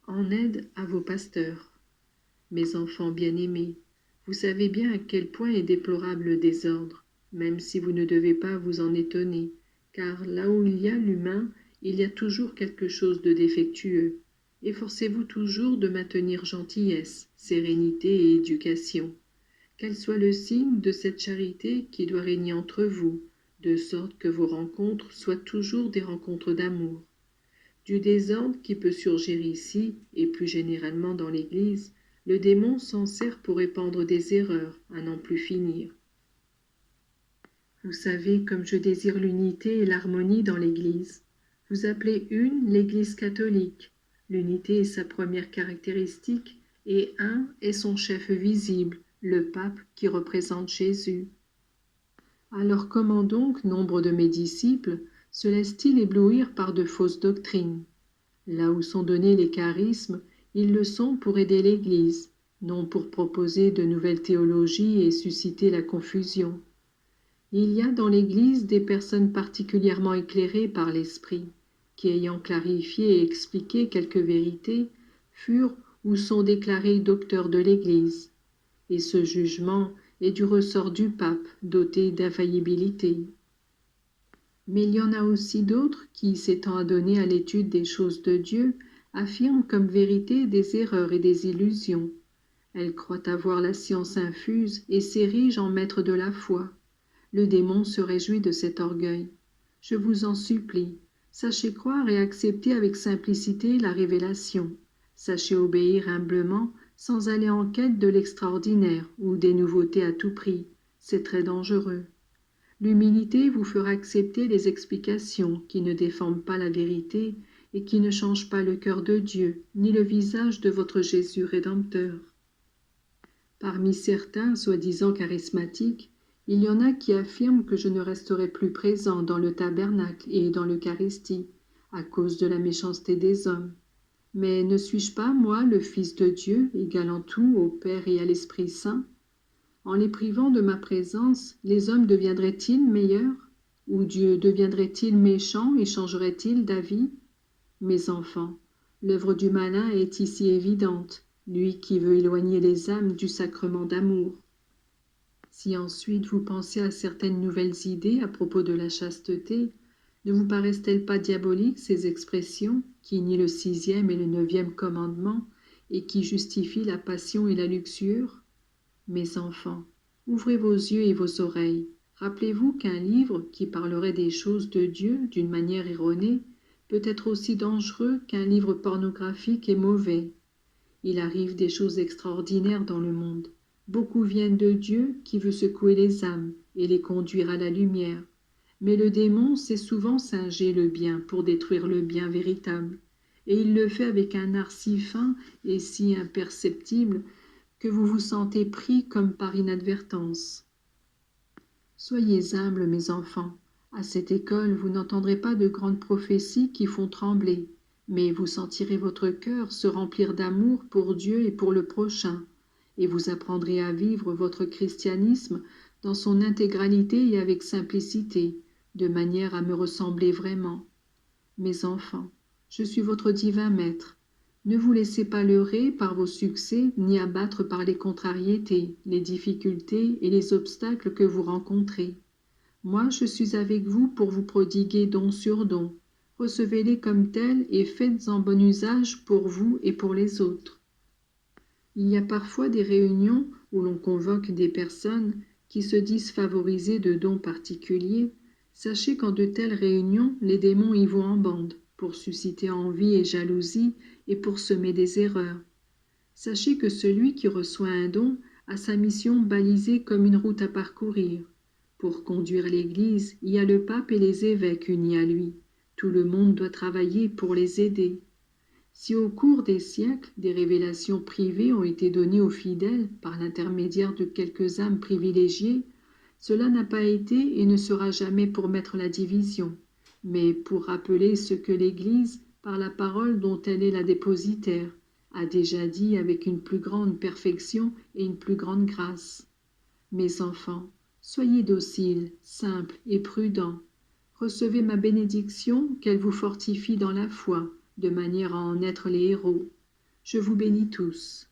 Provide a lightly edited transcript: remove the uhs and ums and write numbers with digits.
En aide à vos pasteurs. Mes enfants bien-aimés, vous savez bien à quel point est déplorable le désordre, même si vous ne devez pas vous en étonner, car là où il y a l'humain, il y a toujours quelque chose de défectueux. Efforcez-vous toujours de maintenir gentillesse, sérénité et éducation. Quel soit le signe de cette charité qui doit régner entre vous, de sorte que vos rencontres soient toujours des rencontres d'amour. Du désordre qui peut surgir ici, et plus généralement dans l'Église, le démon s'en sert pour répandre des erreurs, à n'en plus finir. Vous savez comme je désire l'unité et l'harmonie dans l'Église. Vous appelez une l'Église catholique. L'unité est sa première caractéristique, et un est son chef visible, le pape qui représente Jésus. Alors comment donc nombre de mes disciples se laissent-ils éblouir par de fausses doctrines? Là où sont donnés les charismes, ils le sont pour aider l'Église, non pour proposer de nouvelles théologies et susciter la confusion. Il y a dans l'Église des personnes particulièrement éclairées par l'Esprit, qui ayant clarifié et expliqué quelques vérités, furent ou sont déclarés docteurs de l'Église. Et ce jugement est du ressort du pape, doté d'infaillibilité. Mais il y en a aussi d'autres qui, s'étant adonnés à l'étude des choses de Dieu, affirment comme vérité des erreurs et des illusions. Elles croient avoir la science infuse et s'érigent en maîtres de la foi. Le démon se réjouit de cet orgueil. Je vous en supplie, sachez croire et accepter avec simplicité la révélation. Sachez obéir humblement, sans aller en quête de l'extraordinaire ou des nouveautés à tout prix. C'est très dangereux. L'humilité vous fera accepter les explications qui ne déforment pas la vérité et qui ne changent pas le cœur de Dieu, ni le visage de votre Jésus rédempteur. Parmi certains, soi-disant charismatiques, il y en a qui affirment que je ne resterai plus présent dans le tabernacle et dans l'Eucharistie, à cause de la méchanceté des hommes. Mais ne suis-je pas, moi, le Fils de Dieu, égal en tout au Père et à l'Esprit Saint? En les privant de ma présence, les hommes deviendraient-ils meilleurs? Ou Dieu deviendrait-il méchant et changerait-il d'avis? Mes enfants, l'œuvre du malin est ici évidente, lui qui veut éloigner les âmes du sacrement d'amour. Si ensuite vous pensez à certaines nouvelles idées à propos de la chasteté, ne vous paraissent-elles pas diaboliques ces expressions qui nient le 6e et le 9e commandement et qui justifient la passion et la luxure? Mes enfants, ouvrez vos yeux et vos oreilles. Rappelez-vous qu'un livre qui parlerait des choses de Dieu d'une manière erronée peut être aussi dangereux qu'un livre pornographique et mauvais. Il arrive des choses extraordinaires dans le monde. Beaucoup viennent de Dieu qui veut secouer les âmes et les conduire à la lumière. Mais le démon sait souvent singer le bien pour détruire le bien véritable. Et il le fait avec un art si fin et si imperceptible que vous vous sentez pris comme par inadvertance. Soyez humbles, mes enfants. À cette école, vous n'entendrez pas de grandes prophéties qui font trembler, mais vous sentirez votre cœur se remplir d'amour pour Dieu et pour le prochain, et vous apprendrez à vivre votre christianisme dans son intégralité et avec simplicité, de manière à me ressembler vraiment. Mes enfants, je suis votre divin maître. Ne vous laissez pas leurrer par vos succès, ni abattre par les contrariétés, les difficultés et les obstacles que vous rencontrez. Moi, je suis avec vous pour vous prodiguer don sur don. Recevez-les comme tels et faites-en bon usage pour vous et pour les autres. Il y a parfois des réunions où l'on convoque des personnes qui se disent favorisées de dons particuliers. Sachez qu'en de telles réunions, les démons y vont en bande, pour susciter envie et jalousie et pour semer des erreurs. Sachez que celui qui reçoit un don a sa mission balisée comme une route à parcourir. Pour conduire l'Église, il y a le pape et les évêques unis à lui. Tout le monde doit travailler pour les aider. Si au cours des siècles, des révélations privées ont été données aux fidèles par l'intermédiaire de quelques âmes privilégiées, cela n'a pas été et ne sera jamais pour mettre la division, mais pour rappeler ce que l'Église, par la parole dont elle est la dépositaire, a déjà dit avec une plus grande perfection et une plus grande grâce. Mes enfants, soyez dociles, simples et prudents. Recevez ma bénédiction, qu'elle vous fortifie dans la foi, de manière à en être les héros. Je vous bénis tous.